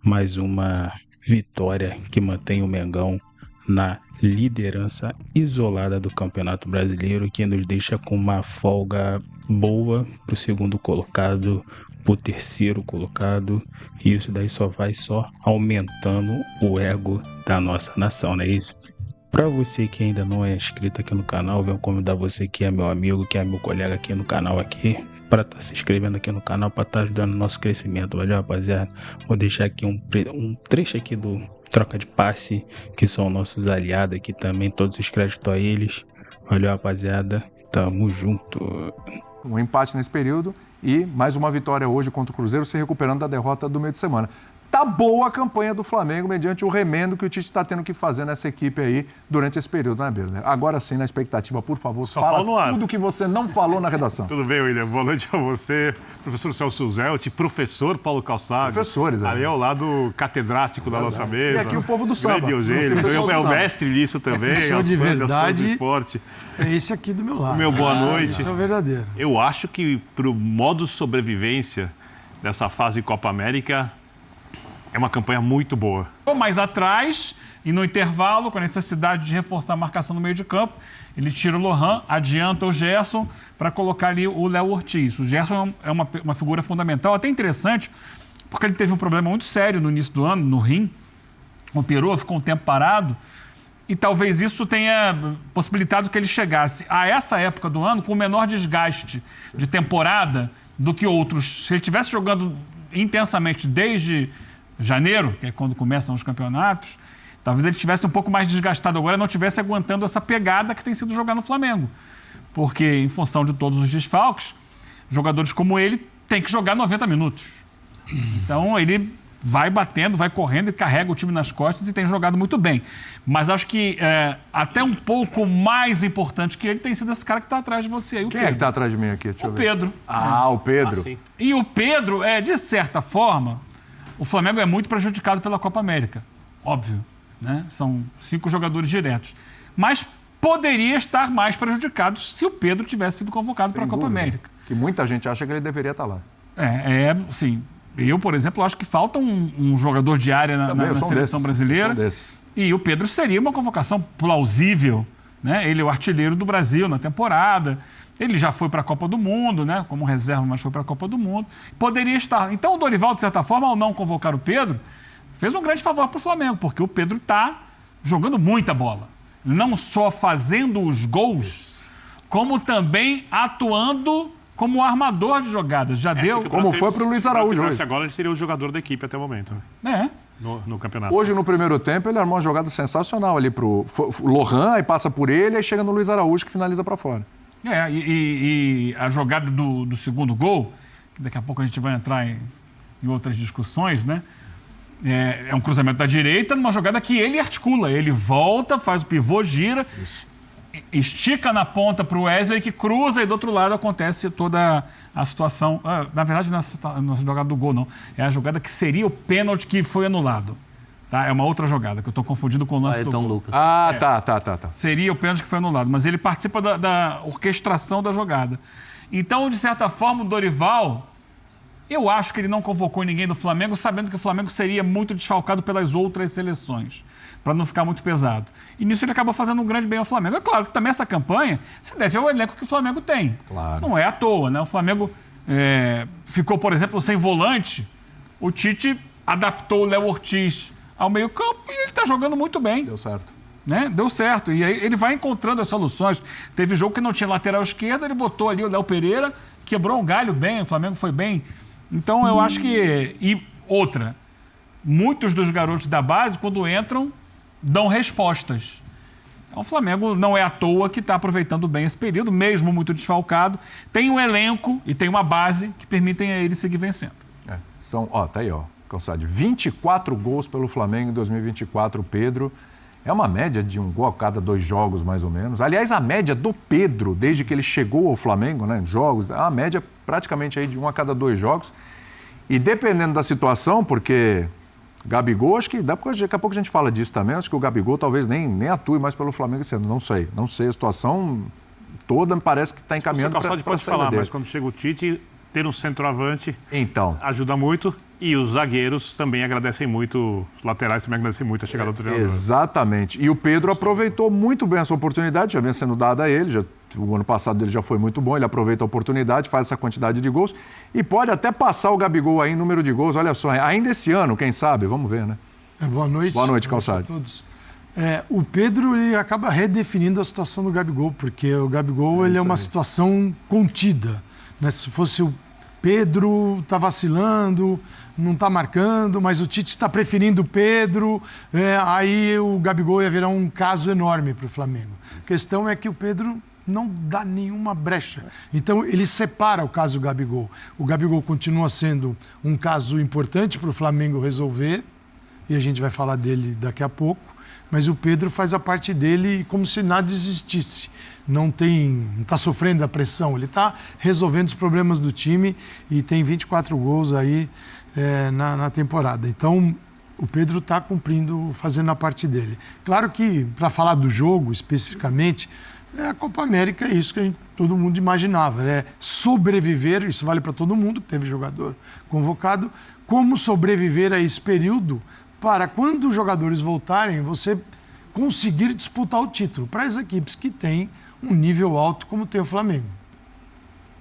mais uma vitória que mantém o Mengão na liderança isolada do Campeonato Brasileiro, que nos deixa com uma folga boa para o segundo colocado, para o terceiro colocado, e isso daí só vai aumentando o ego da nossa nação, não é isso? Para você que ainda não é inscrito aqui no canal, venho convidar você que é meu amigo, que é meu colega aqui no canal aqui, para estar se inscrevendo aqui no canal, para estar ajudando no nosso crescimento, valeu, rapaziada? Vou deixar aqui um trecho aqui do Troca de Passe, que são nossos aliados aqui também, todos os créditos a eles. Valeu, rapaziada, tamo junto. Um empate nesse período e mais uma vitória hoje contra o Cruzeiro, se recuperando da derrota do meio de semana. Tá boa a campanha do Flamengo, mediante o remendo que o Tite está tendo que fazer nessa equipe aí durante esse período, né, Birner? Agora sim, na expectativa, por favor, fala tudo que você não falou na redação. Tudo bem, William? Boa noite a você, professor Celso Zelt, professor Paulo Calçado. Professores, ali ao lado catedrático da nossa mesa. E aqui o povo do samba. É o mestre nisso também. Professor de verdade, do esporte. É esse aqui do meu lado. Meu boa noite. Esse é o verdadeiro. Eu acho que pro modo sobrevivência dessa fase Copa América, é uma campanha muito boa. Mais atrás, e no intervalo, com a necessidade de reforçar a marcação no meio de campo, ele tira o Lohan, adianta o Gerson para colocar ali o Léo Ortiz. O Gerson é uma figura fundamental, até interessante, porque ele teve um problema muito sério no início do ano, no rim. Operou, ficou um tempo parado, e talvez isso tenha possibilitado que ele chegasse a essa época do ano com menor desgaste de temporada do que outros. Se ele estivesse jogando intensamente desde janeiro, que é quando começam os campeonatos, talvez ele estivesse um pouco mais desgastado agora e não estivesse aguentando essa pegada que tem sido jogar no Flamengo. Porque, em função de todos os desfalques, jogadores como ele têm que jogar 90 minutos. Então, ele vai batendo, vai correndo e carrega o time nas costas e tem jogado muito bem. Mas acho que até um pouco mais importante que ele tem sido esse cara que está atrás de você aí, o Quem Pedro. é que está atrás de mim aqui? Deixa eu ver. Pedro. Ah, o Pedro. sim. E o Pedro, de certa forma, o Flamengo é muito prejudicado pela Copa América, óbvio, né? São 5 jogadores diretos. Mas poderia estar mais prejudicado se o Pedro tivesse sido convocado para a Copa América. Que muita gente acha que ele deveria estar lá. Sim. Eu, por exemplo, acho que falta um jogador de área na seleção brasileira. E o Pedro seria uma convocação plausível, né? Ele é o artilheiro do Brasil na temporada. Ele já foi para a Copa do Mundo, né? Como reserva, mas foi para a Copa do Mundo. Poderia estar. Então, o Dorival, de certa forma, ao não convocar o Pedro, fez um grande favor para o Flamengo, porque o Pedro está jogando muita bola. Não só fazendo os gols, como também atuando como armador de jogadas. Já deu. Como foi para o Luiz Araújo hoje. Agora ele seria o jogador da equipe até o momento. No campeonato. Hoje, no primeiro tempo, ele armou uma jogada sensacional ali pro Lohan, aí passa por ele, aí chega no Luiz Araújo, que finaliza para fora. E a jogada do segundo gol, que daqui a pouco a gente vai entrar em outras discussões, né? É um cruzamento da direita, numa jogada que ele articula. Ele volta, faz o pivô, gira, estica na ponta para o Wesley, que cruza, e do outro lado acontece toda a situação. Na verdade, não é a jogada do gol, não. É a jogada que seria o pênalti que foi anulado. Tá? É uma outra jogada, que eu estou confundindo com o lance do gol. Lucas. Tá. Seria o pênalti que foi anulado, mas ele participa da orquestração da jogada. Então, de certa forma, o Dorival, eu acho que ele não convocou ninguém do Flamengo, sabendo que o Flamengo seria muito desfalcado pelas outras seleções, para não ficar muito pesado. E nisso ele acabou fazendo um grande bem ao Flamengo. É claro que também essa campanha se deve ao elenco que o Flamengo tem. Claro. Não é à toa, né? O Flamengo ficou, por exemplo, sem volante. O Tite adaptou o Léo Ortiz ao meio-campo e ele está jogando muito bem. Deu certo. Né? Deu certo. E aí ele vai encontrando as soluções. Teve jogo que não tinha lateral esquerdo, ele botou ali o Léo Pereira, quebrou um galho bem, o Flamengo foi bem. Então eu acho que... E outra, muitos dos garotos da base, quando entram, dão respostas. Então o Flamengo não é à toa que está aproveitando bem esse período, mesmo muito desfalcado. Tem um elenco e tem uma base que permitem a ele seguir vencendo. Tá aí, Calçade, 24 gols pelo Flamengo em 2024, Pedro. É uma média de um gol a cada 2 jogos, mais ou menos. Aliás, a média do Pedro, desde que ele chegou ao Flamengo, né, jogos, é uma média praticamente aí de 1 a cada 2 jogos. E dependendo da situação, porque Gabigol, acho que daqui a pouco a gente fala disso também, acho que o Gabigol talvez nem atue mais pelo Flamengo esse ano, não sei. A situação toda me parece que está encaminhando para a pode falar, mas quando chega o Tite, ter um centroavante ajuda muito. E os zagueiros também agradecem muito, os laterais também agradecem muito a chegada do treinador. Exatamente. E o Pedro aproveitou muito bem essa oportunidade, já vinha sendo dada a ele, o ano passado dele já foi muito bom, ele aproveita a oportunidade, faz essa quantidade de gols e pode até passar o Gabigol aí em número de gols, olha só, ainda esse ano, quem sabe, vamos ver, né? Boa noite. Boa noite, Calçade. A todos. O Pedro ele acaba redefinindo a situação do Gabigol, porque o Gabigol ele é uma situação contida. Né? Se fosse o Pedro, está vacilando, não está marcando, mas o Tite está preferindo o Pedro, aí o Gabigol ia virar um caso enorme para o Flamengo. A questão é que o Pedro não dá nenhuma brecha. Então, ele separa o caso Gabigol. O Gabigol continua sendo um caso importante para o Flamengo resolver, e a gente vai falar dele daqui a pouco, mas o Pedro faz a parte dele como se nada existisse. Não está sofrendo a pressão, ele está resolvendo os problemas do time e tem 24 gols aí na temporada. Então, o Pedro está cumprindo, fazendo a parte dele. Claro que, para falar do jogo especificamente, a Copa América é isso que todo mundo imaginava, né? Sobreviver, isso vale para todo mundo, que teve jogador convocado, como sobreviver a esse período para, quando os jogadores voltarem, você conseguir disputar o título para as equipes que têm um nível alto como tem o Flamengo.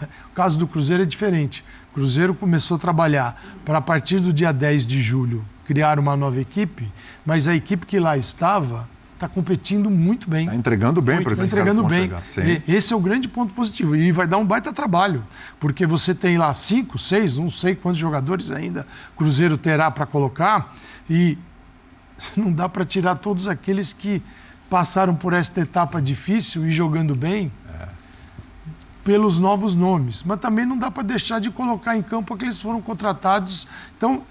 O caso do Cruzeiro é diferente. O Cruzeiro começou a trabalhar para, a partir do dia 10 de julho, criar uma nova equipe, mas a equipe que lá estava está competindo muito bem. Está entregando bem para esses caras que vão chegar. Esse é o grande ponto positivo. E vai dar um baita trabalho, porque você tem lá 5, 6, não sei quantos jogadores ainda o Cruzeiro terá para colocar, e não dá para tirar todos aqueles que passaram por esta etapa difícil e jogando bem pelos novos nomes. Mas também não dá para deixar de colocar em campo aqueles que foram contratados. Então,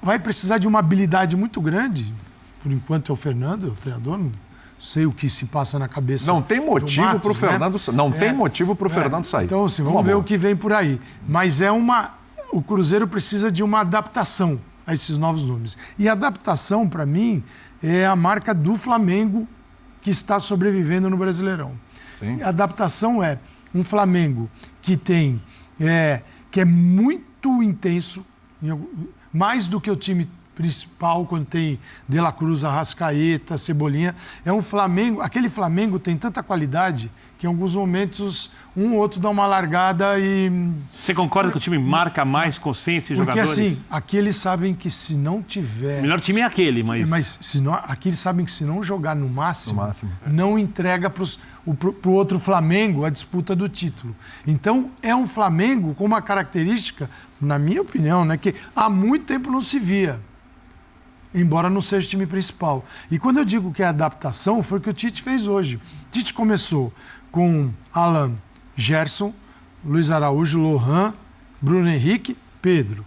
vai precisar de uma habilidade muito grande. Por enquanto é o Fernando, o treinador, não sei o que se passa na cabeça. Não tem motivo para o Fernando, tem motivo para o Fernando sair. Então, assim, vamos ver o que vem por aí. Mas o Cruzeiro precisa de uma adaptação a esses novos nomes. E a adaptação, para mim, é a marca do Flamengo que está sobrevivendo no Brasileirão. Sim. A adaptação é um Flamengo que tem que é muito intenso, mais do que o time principal, quando tem De La Cruz, Arrascaeta, Cebolinha. É um Flamengo, aquele Flamengo tem tanta qualidade que em alguns momentos um ou outro dá uma largada e... Você concorda que o time marca mais com esses jogadores? Porque assim, aqui eles sabem que se não tiver... O melhor time é aquele, mas... Aqui eles sabem que se não jogar no máximo. Não entrega para o outro Flamengo a disputa do título. Então, é um Flamengo com uma característica, na minha opinião, né, que há muito tempo não se via, embora não seja o time principal. E quando eu digo que é adaptação, foi o que o Tite fez hoje. O Tite começou com Alan, Gerson, Luiz Araújo, Lohan, Bruno Henrique, Pedro.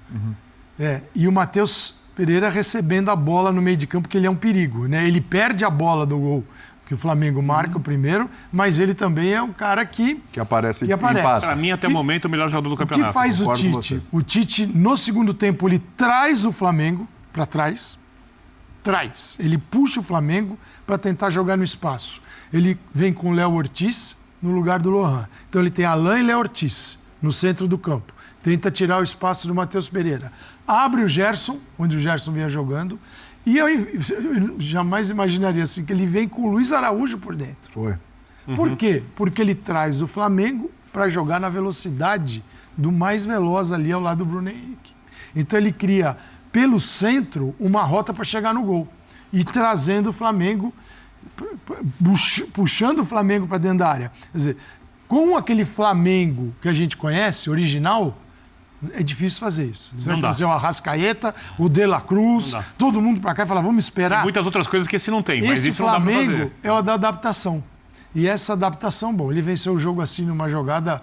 E o Matheus Pereira recebendo a bola no meio de campo, porque ele é um perigo, né? Ele perde a bola do gol, que o Flamengo marca o primeiro, mas ele também é um cara que aparece. Para mim, até o momento, o melhor jogador do campeonato. O que faz o Tite? O Tite, no segundo tempo, ele traz o Flamengo para trás. Ele puxa o Flamengo para tentar jogar no espaço. Ele vem com o Léo Ortiz no lugar do Lohan. Então ele tem Alan e Léo Ortiz no centro do campo. Tenta tirar o espaço do Matheus Pereira. Abre o Gerson, onde o Gerson vinha jogando. E eu jamais imaginaria assim, que ele vem com o Luiz Araújo por dentro. Foi. Por quê? Porque ele traz o Flamengo para jogar na velocidade do mais veloz ali ao lado do Bruno Henrique. Então ele cria, pelo centro, uma rota para chegar no gol. E trazendo o Flamengo, puxando o Flamengo para dentro da área. Quer dizer, com aquele Flamengo que a gente conhece, original, é difícil fazer isso. Você vai trazer o Arrascaeta, o De La Cruz, todo mundo para cá e falar, vamos esperar. Tem muitas outras coisas que esse não tem, mas isso Flamengo não dá para fazer. É o da adaptação. E essa adaptação, ele venceu o jogo assim numa jogada...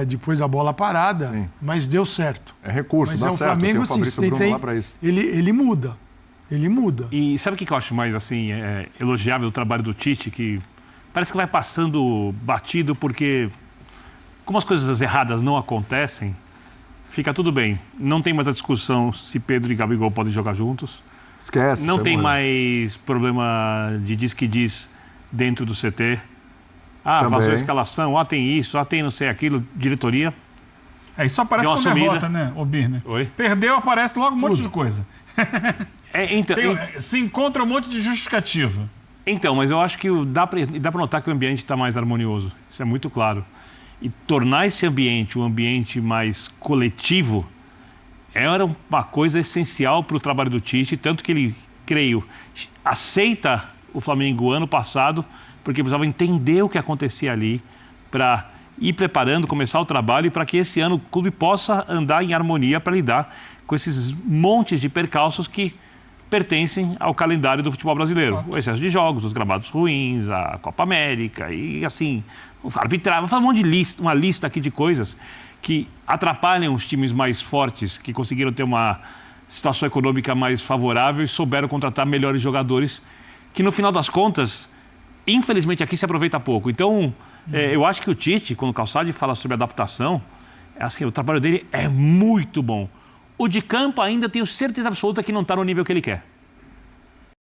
depois da bola parada, mas deu certo. É recurso, mas dá o certo. Flamengo, tem o assim, Bruno lá para isso. Ele muda. Ele muda. E sabe o que eu acho mais assim, elogiável do trabalho do Tite? Que parece que vai passando batido, porque como as coisas erradas não acontecem, fica tudo bem. Não tem mais a discussão se Pedro e Gabigol podem jogar juntos. Esquece. Não tem mais problema de diz que diz dentro do CT. Vazou a escalação, tem isso, tem não sei aquilo, diretoria. Aí só aparece Deu com uma derrota, sumida. né, o Birner? Oi? Perdeu, aparece logo um monte de coisa. Se encontra um monte de justificativa. Então, mas eu acho que dá para notar que o ambiente está mais harmonioso. Isso é muito claro. E tornar esse ambiente um ambiente mais coletivo era uma coisa essencial para o trabalho do Tite, tanto que ele, creio, aceita o Flamengo ano passado, porque precisava entender o que acontecia ali para ir preparando, começar o trabalho e para que esse ano o clube possa andar em harmonia para lidar com esses montes de percalços que pertencem ao calendário do futebol brasileiro. O excesso de jogos, os gramados ruins, a Copa América e assim, arbitrar. Vou fazer uma lista aqui de coisas que atrapalham os times mais fortes, que conseguiram ter uma situação econômica mais favorável e souberam contratar melhores jogadores, que no final das contas, infelizmente aqui se aproveita pouco. Então, eu acho que o Tite, quando o Calçade fala sobre adaptação, assim, o trabalho dele é muito bom. O de campo ainda tenho certeza absoluta que não está no nível que ele quer.